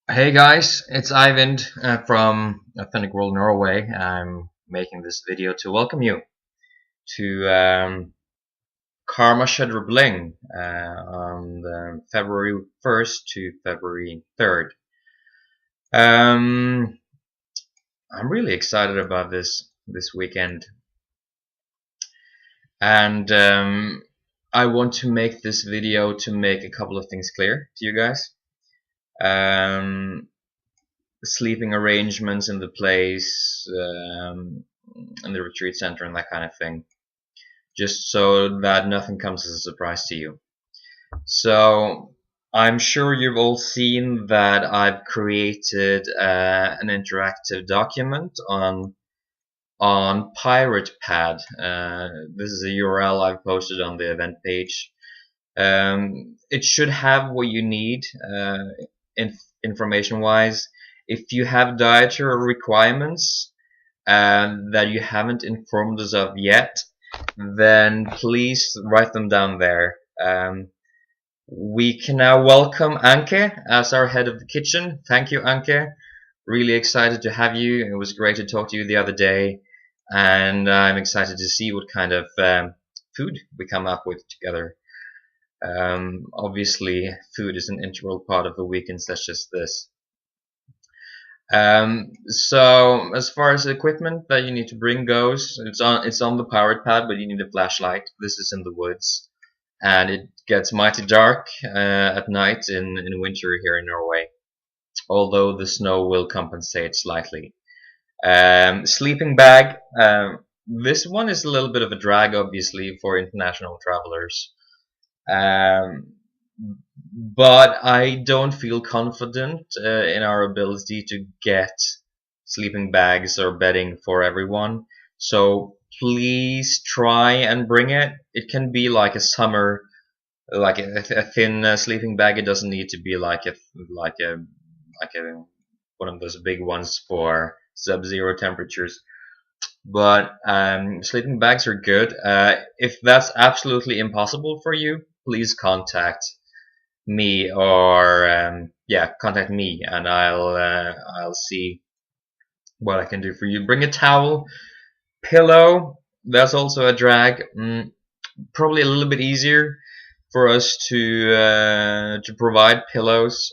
Hey guys, it's Eivind from Authentic World Norway. I'm making this video to welcome you to Karma Bling on February 1st to February 3rd. I'm really excited about this weekend, and I want to make this video to make a couple of things clear to you guys. Sleeping arrangements in the place, in the retreat center, and that kind of thing, just so that nothing comes as a surprise to you. So I'm sure you've all seen that I've created an interactive document on Pirate Pad. This is a URL I've posted on the event page. It should have what you need information-wise. If you have dietary requirements that you haven't informed us of yet, then please write them down there. We can now welcome Anke as our head of the kitchen. Thank you, Anke. Really excited to have you. It was great to talk to you the other day, and I'm excited to see what kind of food we come up with together. Obviously, food is an integral part of the weekend such as this. So as far as the equipment that you need to bring goes, it's on the Pirate Pad, but you need a flashlight. This is in the woods, and it gets mighty dark at night in winter here in Norway, although the snow will compensate slightly. Sleeping bag. This one is a little bit of a drag, obviously, for international travelers. But I don't feel confident in our ability to get sleeping bags or bedding for everyone. So please try and bring it. It can be like a summer, like a thin sleeping bag. It doesn't need to be like a one of those big ones for sub-zero temperatures. But sleeping bags are good. If that's absolutely impossible for you, please contact me, or contact me, and I'll see what I can do for you. Bring a towel, pillow. That's also a drag. Probably a little bit easier for us to provide pillows.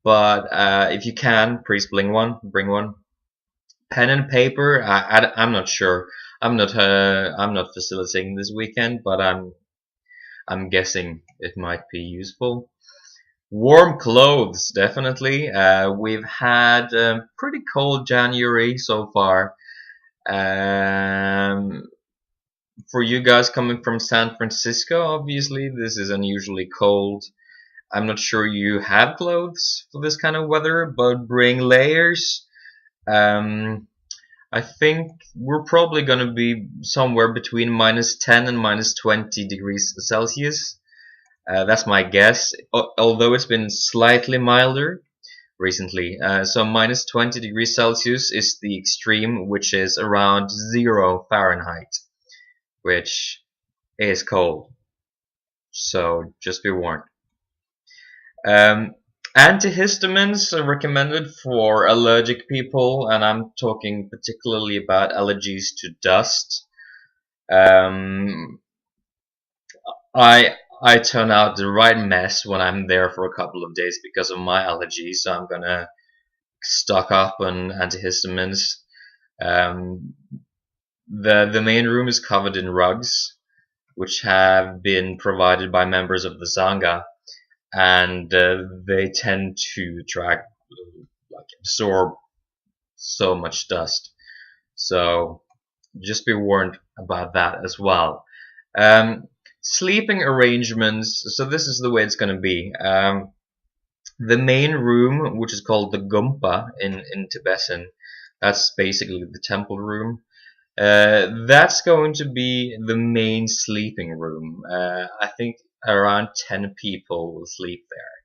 But if you can, please bring one. Pen and paper. I'm not sure. I'm not facilitating this weekend, but I'm guessing it might be useful. Warm clothes, definitely. We've had a pretty cold January so far. For you guys coming from San Francisco, obviously, this is unusually cold. I'm not sure you have clothes for this kind of weather, but bring layers. I think we're probably going to be somewhere between -10 and -20 degrees Celsius. That's my guess, although it's been slightly milder recently. So -20 degrees Celsius is the extreme, which is around 0 Fahrenheit, which is cold. So just be warned. Antihistamines are recommended for allergic people, and I'm talking particularly about allergies to dust. I turn out the right mess when I'm there for a couple of days because of my allergies, so I'm gonna stock up on antihistamines. The main room is covered in rugs, which have been provided by members of the Sangha, and they tend to absorb so much dust. So just be warned about that as well. Sleeping arrangements. So this is the way it's going to be. The main room, which is called the Gumpa in Tibetan, that's basically the temple room. That's going to be the main sleeping room. I think around 10 people will sleep there.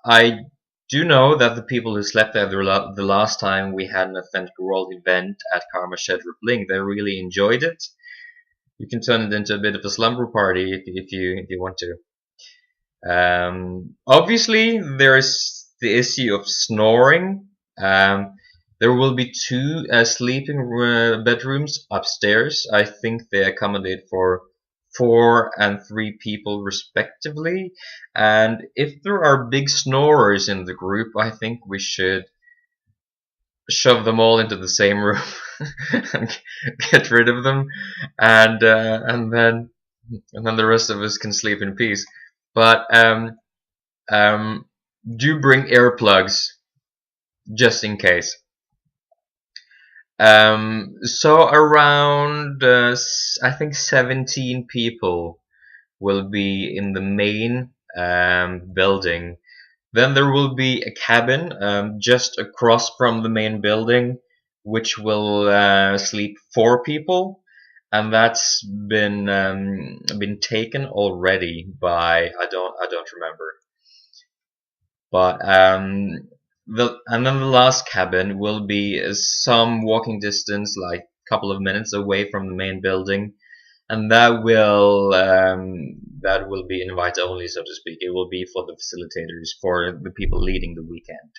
I do know that the people who slept there the last time we had an Authentic World event at Karma Bling, they really enjoyed it. You can turn it into a bit of a slumber party if you want to. Obviously, there's the issue of snoring. There will be two sleeping bedrooms upstairs. I think they accommodate for 4 and 3 people respectively. And if there are big snorers in the group, I think we should shove them all into the same room and get rid of them, and then the rest of us can sleep in peace. But um, do bring earplugs just in case. So around I think 17 people will be in the main building. Then there will be a cabin just across from the main building, which will sleep 4 people, and that's been taken already by I don't remember. But and then the last cabin will be some walking distance, like a couple of minutes away from the main building, and that will be invite only, so to speak. It will be for the facilitators, for the people leading the weekend.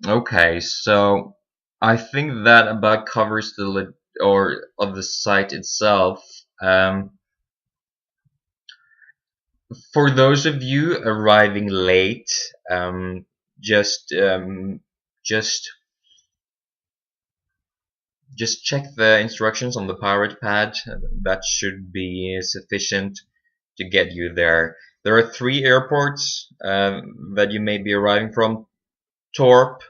Okay, so I think that about covers or of the site itself. For those of you arriving late, just just just check the instructions on the pirate pad. That should be sufficient to get you there. There are 3 airports that you may be arriving from. Torp,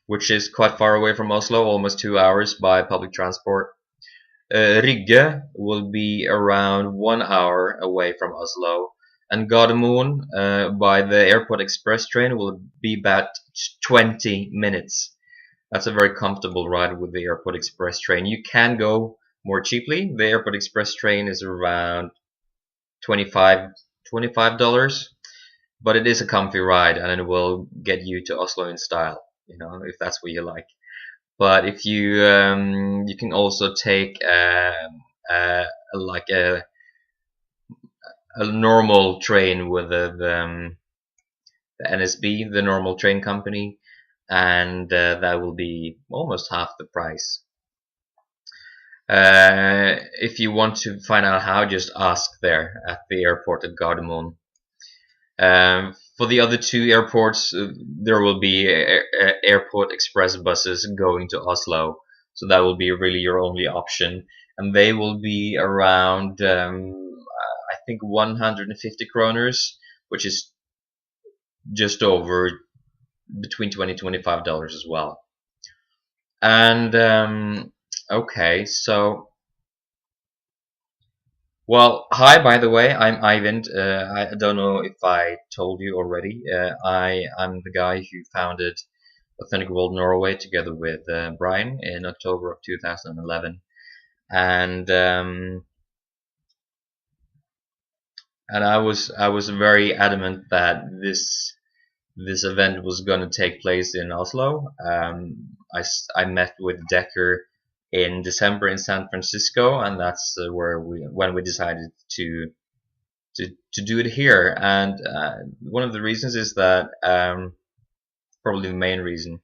which is quite far away from Oslo, almost 2 hours by public transport. Rygge will be around 1 hour away from Oslo. And Gardermoen by the airport express train will be about 20 minutes. That's a very comfortable ride with the airport express train. You can go more cheaply. The airport express train is around $25, but it is a comfy ride and it will get you to Oslo in style, if that's what you like. But if you can also take like a normal train with the NSB, the normal train company, and that will be almost half the price. If you want to find out how, just ask there at the airport at Gardermoen. For the other 2 airports, there will be airport express buses going to Oslo, so that will be really your only option, and they will be around I think 150 kroners, which is just over between $20 and $25 as well. And okay, so well, hi, by the way, I'm Eivind. I don't know if I told you already. I'm the guy who founded Authentic World Norway together with Brian in October of 2011, and I was very adamant that this event was going to take place in Oslo. I met with Decker in December in San Francisco, and that's when we decided to do it here. And one of the reasons is that probably the main reason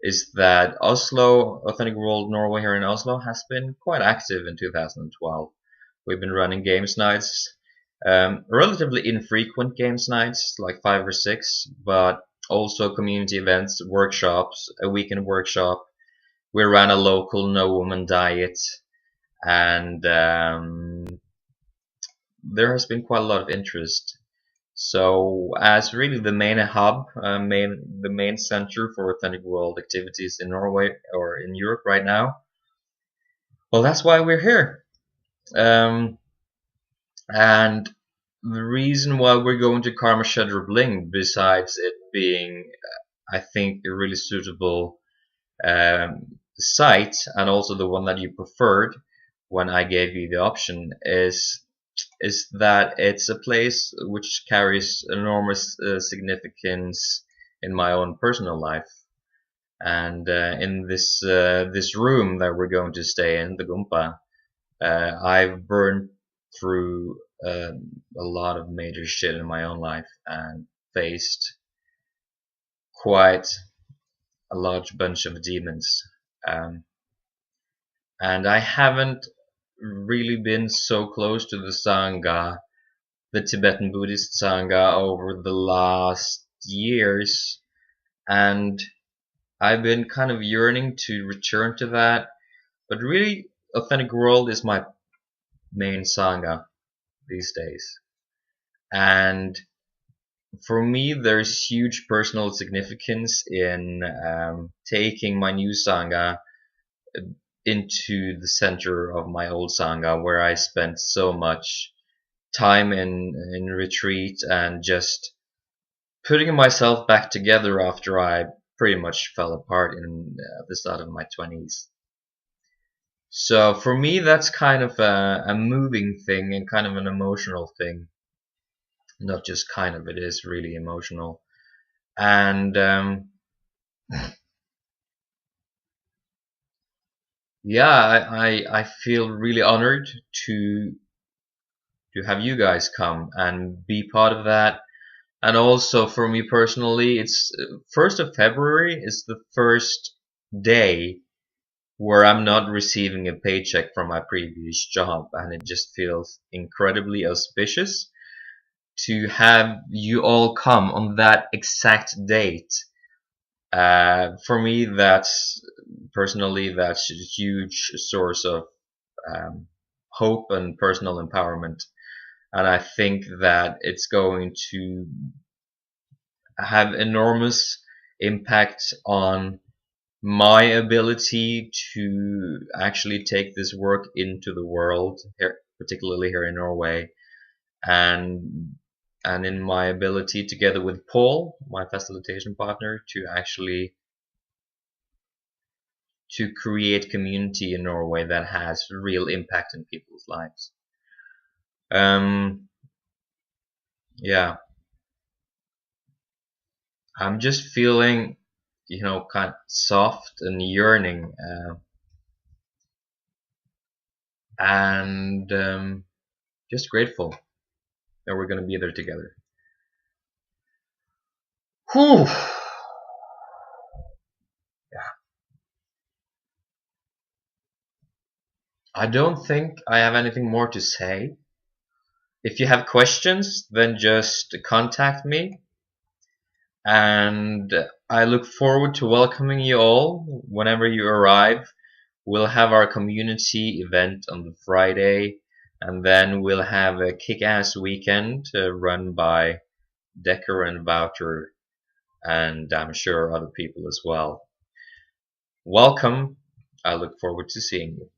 is that Oslo, Authentic World Norway here in Oslo, has been quite active in 2012. We've been running games nights, relatively infrequent games nights, like 5 or 6, but also community events, workshops, a weekend workshop. We ran a local no woman diet, and there has been quite a lot of interest. So, as really the main hub, the main center for Authentic World activities in Norway or in Europe right now, well, that's why we're here. And the reason why we're going to Karma Bling, besides it being, I think, a really suitable site, and also the one that you preferred when I gave you the option, is that it's a place which carries enormous significance in my own personal life. And in this room that we're going to stay in, the Gumpa, I've burned through a lot of major shit in my own life and faced quite a large bunch of demons. Um, and I haven't really been so close to the Sangha, the Tibetan Buddhist Sangha, over the last years, and I've been kind of yearning to return to that. But really, Authentic World is my main Sangha these days. And for me, there's huge personal significance in taking my new Sangha into the center of my old Sangha, where I spent so much time in retreat and just putting myself back together after I pretty much fell apart in the start of my 20s. So for me, that's kind of a moving thing and kind of an emotional thing. Not just kind of, it is really emotional. And yeah, I feel really honored to have you guys come and be part of that. And also for me personally, it's 1st of February is the first day where I'm not receiving a paycheck from my previous job, and it just feels incredibly auspicious to have you all come on that exact date. For me, that's a huge source of hope and personal empowerment, and I think that it's going to have enormous impact on my ability to actually take this work into the world, here, particularly here in Norway, and in my ability, together with Paul, my facilitation partner, to actually to create community in Norway that has real impact in people's lives. Yeah, I'm just feeling, kind of soft and yearning, and just grateful that we're going to be there together. Whew. Yeah. I don't think I have anything more to say. If you have questions, then just contact me. And I look forward to welcoming you all whenever you arrive. We'll have our community event on the Friday, and then we'll have a kick-ass weekend run by Decker and Voucher, and I'm sure other people as well. Welcome. I look forward to seeing you.